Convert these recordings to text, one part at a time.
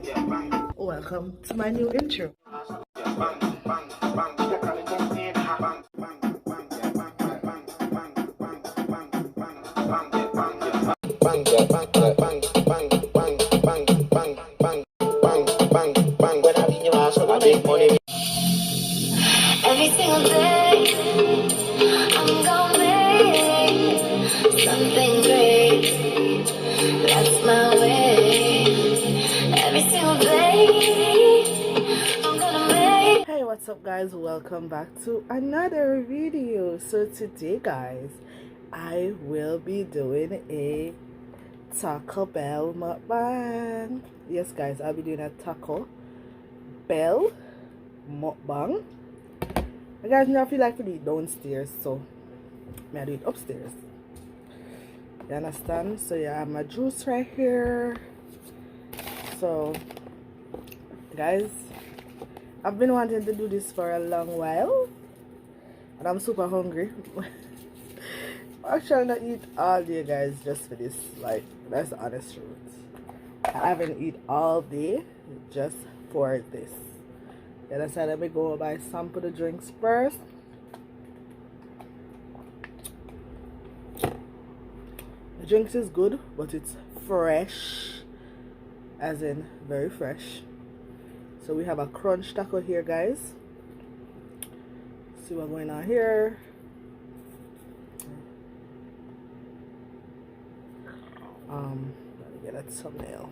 Welcome to my new intro. Every single day, I'm gonna make something great. That's my way. Every single day, I'm gonna make. Hey, what's up, guys? Welcome back to another video. So today, guys, I will be doing a Taco Bell mukbang. Yes, guys, I'll be doing a Taco Bell mukbang. You guys know I feel like to be downstairs, so I do it upstairs. You understand? So yeah, I have my juice right here. So guys, I've been wanting to do this for a long while and I'm super hungry. Actually, not eat all day, guys, just for this. Like, that's the honest truth. I haven't eat all day just for this. Then I said let me go buy some of the drinks first. The drinks is good, but it's fresh, as in very fresh. So we have a crunch taco here, guys. See what's going on here. Let me get a thumbnail.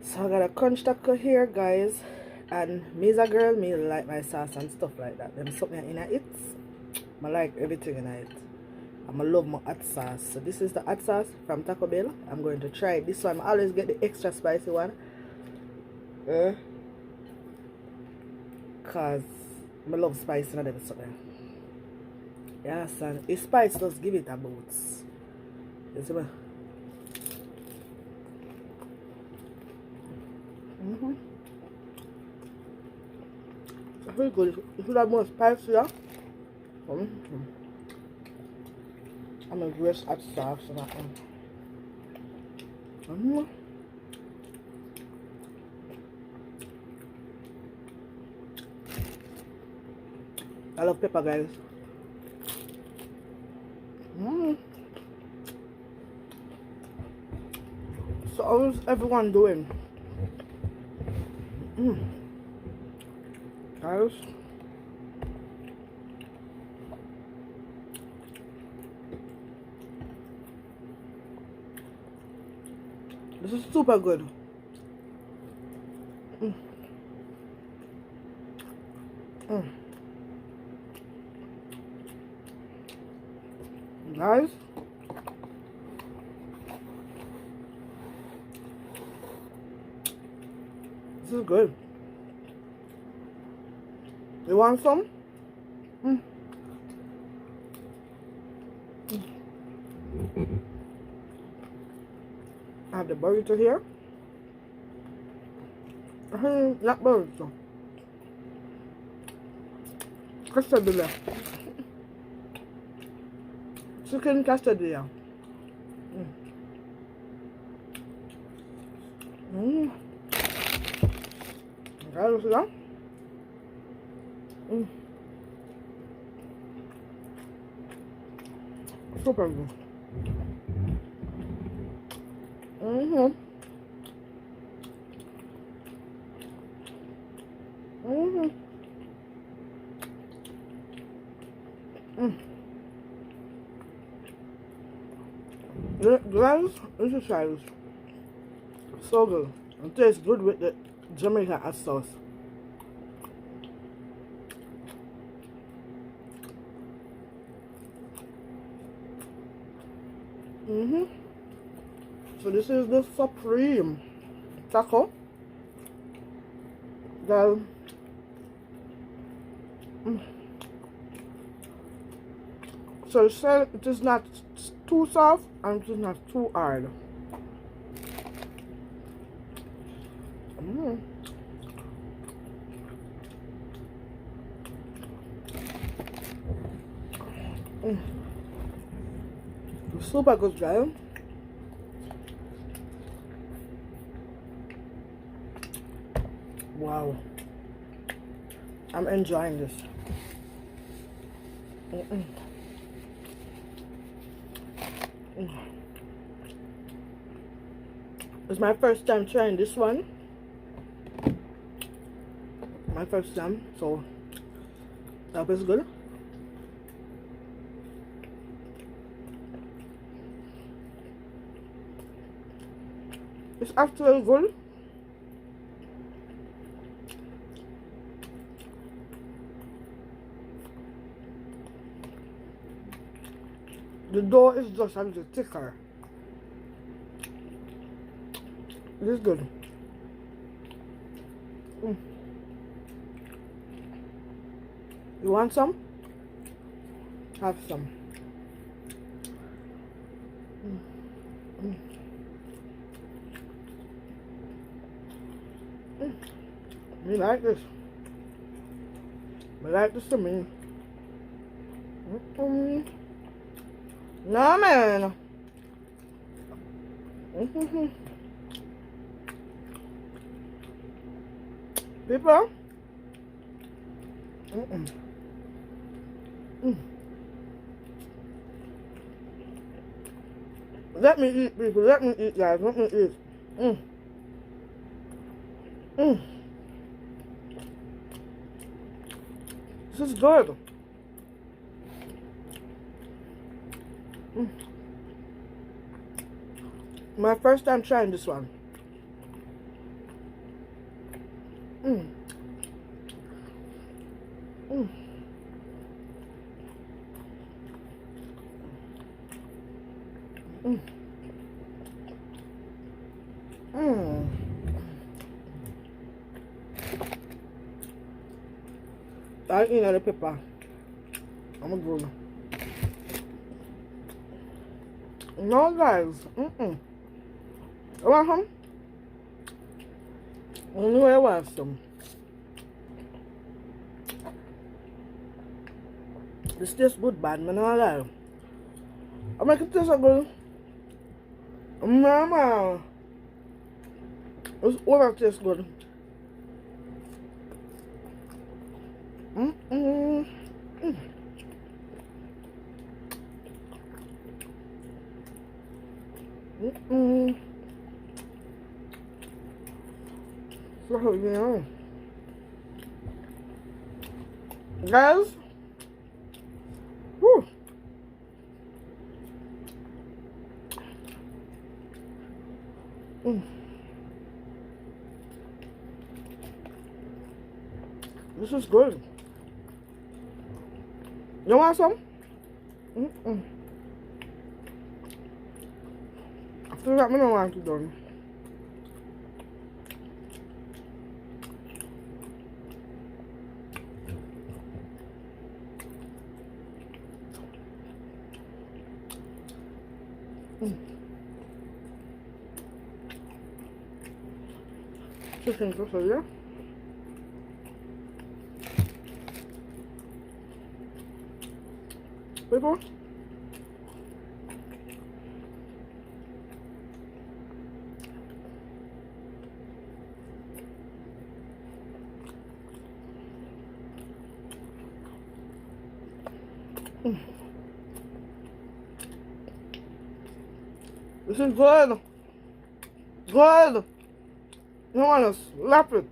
So I got a crunch taco here, guys, and me as a girl, me like my sauce and stuff like that. Them something in it. I like everything in it. I love my hot sauce. So this is the hot sauce from Taco Bell. I'm going to try this one. I always get the extra spicy one. Cause I love spice and them something. You understand? If spice does give it a boost. You see me? I feel good. If you like more spicy, yeah? I'm a great hot sauce on that one. I love pepper, guys. So how's everyone doing? Guys, this is super good. Guys, this is good. You want some? I have the burrito here. Not burrito. Quesadilla. Chicken quesadilla. Guys, see that? Super good. Guys, this is Shay's. So good. It tastes good with the Jamaican hot sauce. So this is the Supreme Taco. Guys, so it is not too soft and it is not too hard. Super good, guys. Wow, I'm enjoying this. It's my first time trying this one. My first time, so that was good. It's actually good. The dough is just a little thicker. It is good. You want some? Have some. Me like this. I like this to me. No, man. People. Let me eat, people. Let me eat, guys. Let me eat. This is good. My first time trying this one. I eat another pepper. I'm a grown. No, guys. You want some? Only way I want some. This tastes good, bad, man. I lie. I make it taste so good. Mama. It's over taste good. So, yeah. Guys. Whew. This is good. You want some? I feel like I don't want to do. Chicken quesadilla. People. This is good. Good. You want to slap it.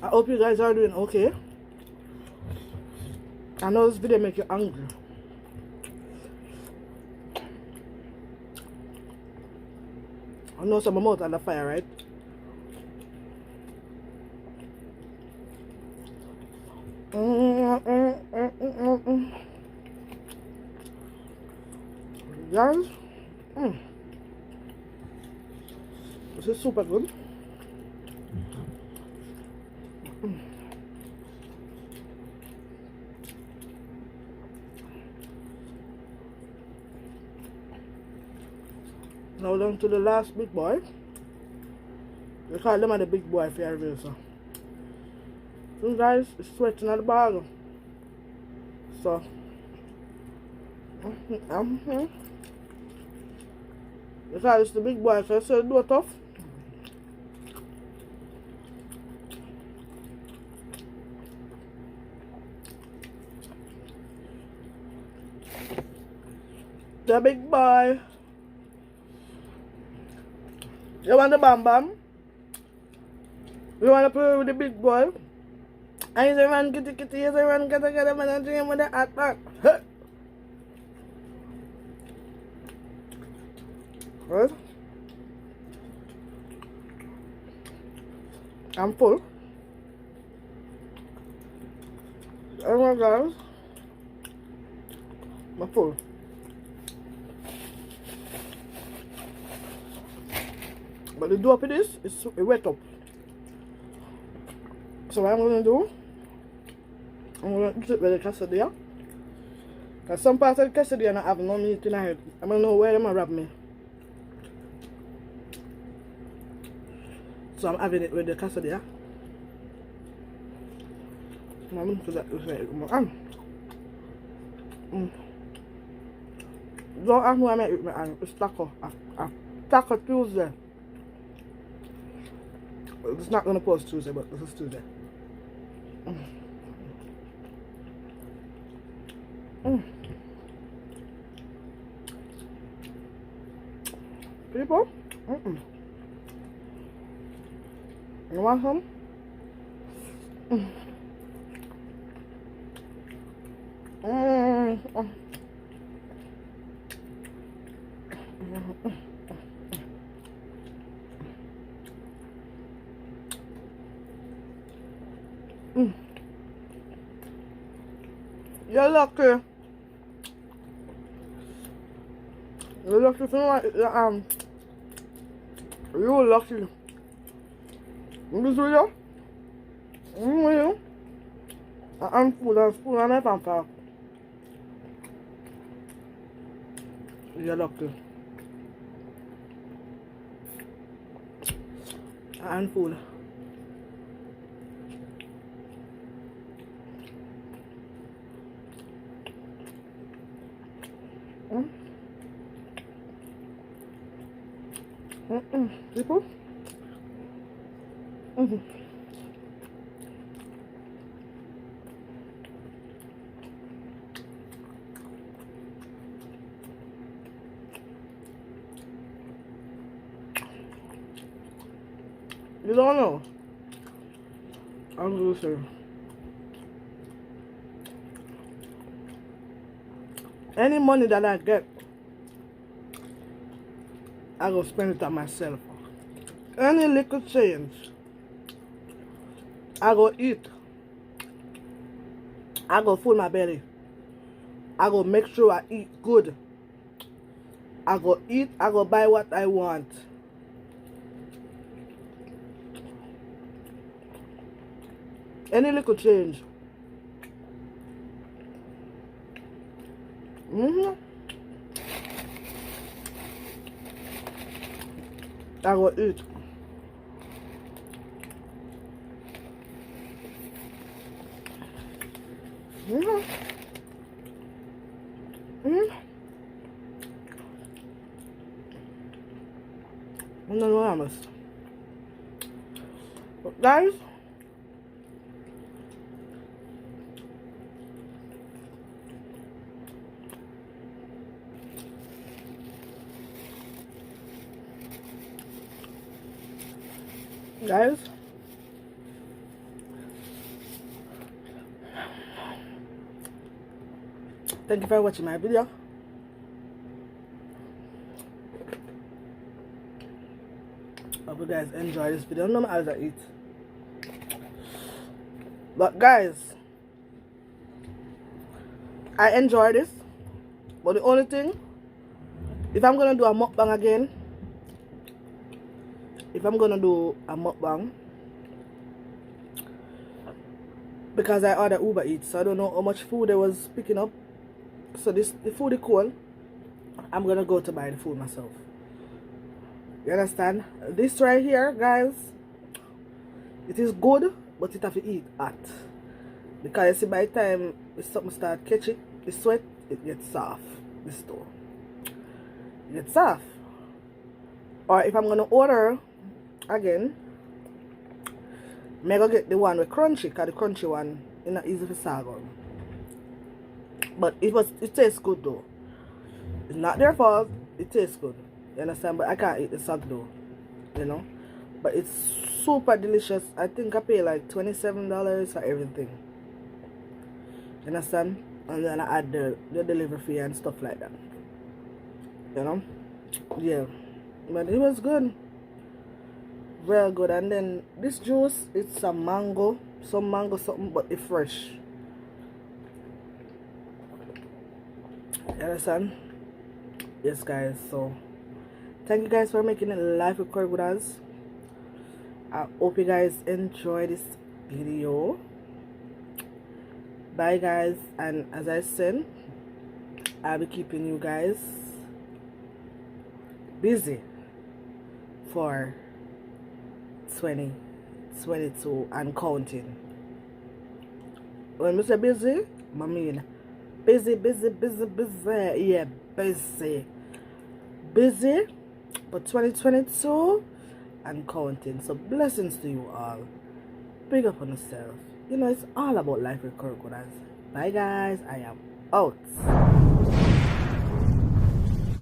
I hope you guys are doing okay. I know this video make you hungry. I know some mouth on the fire, right? Guys, this is super good. Now down to the last big boy. They call them the big boy for your review, so. So guys, it's sweating at the bag. So because it's the big boy, so I said do it tough. The big boy. You want the bam bam? You want to play with the big boy? And you say run kitty kitty, you say run get a man and dream with the hot back. Right? I'm full. Oh my gosh. I'm full. But the dough of this is wet up. So what I'm going to do, I'm going to eat it with the quesadilla. Because some parts of the quesadilla don't have no meat in it. I don't know where they're going to wrap me. So I'm having it with the quesadilla. I'm going to put that with Don't ask me what I make with my hand. It's taco. Taco Tuesday. It's not going to post Tuesday, but this is Tuesday. People, you want some? You're lucky. You're lucky for like you're lucky. This video, I'm full of my pamper. You're lucky. I'm full. People? You don't know? I'm gonna say. Any money that I get, I go spend it on myself. Any little change, I go eat. I go full my belly. I go make sure I eat good. I go eat, I go buy what I want. Any little change. I go eat. Enormous. But guys, thank you for watching my video. Hope you guys enjoy this video. No matter how I eat. But guys, I enjoy this. But the only thing, if I'm gonna do a mukbang again, if I'm gonna do a mukbang, because I ordered Uber Eats, so I don't know how much food I was picking up. So the food is cold. I'm gonna go to buy the food myself. You understand? This right here, guys, it is good, but it have to eat hot. Because you see, by the time something start catching the sweat, it gets soft. This store. It gets soft. Or if I'm gonna order again, I'm gonna get the one with crunchy, because the crunchy one is not easy for sorghum. But it tastes good though. It's not their fault, it tastes good. You understand? But I can't eat the sock though. You know? But it's super delicious. I think I pay like $27 for everything. You understand? And then I add the delivery fee and stuff like that. You know? Yeah. But it was good. Very good. And then this juice, it's some mango something, but it's fresh. You understand? Yes, guys. So thank you guys for making it live record with us. I hope you guys enjoy this video. Bye, guys. And as I said, I'll be keeping you guys busy for 2022 and counting. When I say busy, I mean busy. Yeah, busy for 2022 and counting. So blessings to you all. Big up on yourself. You know, it's all about life with crocodiles. Bye, guys. I am out.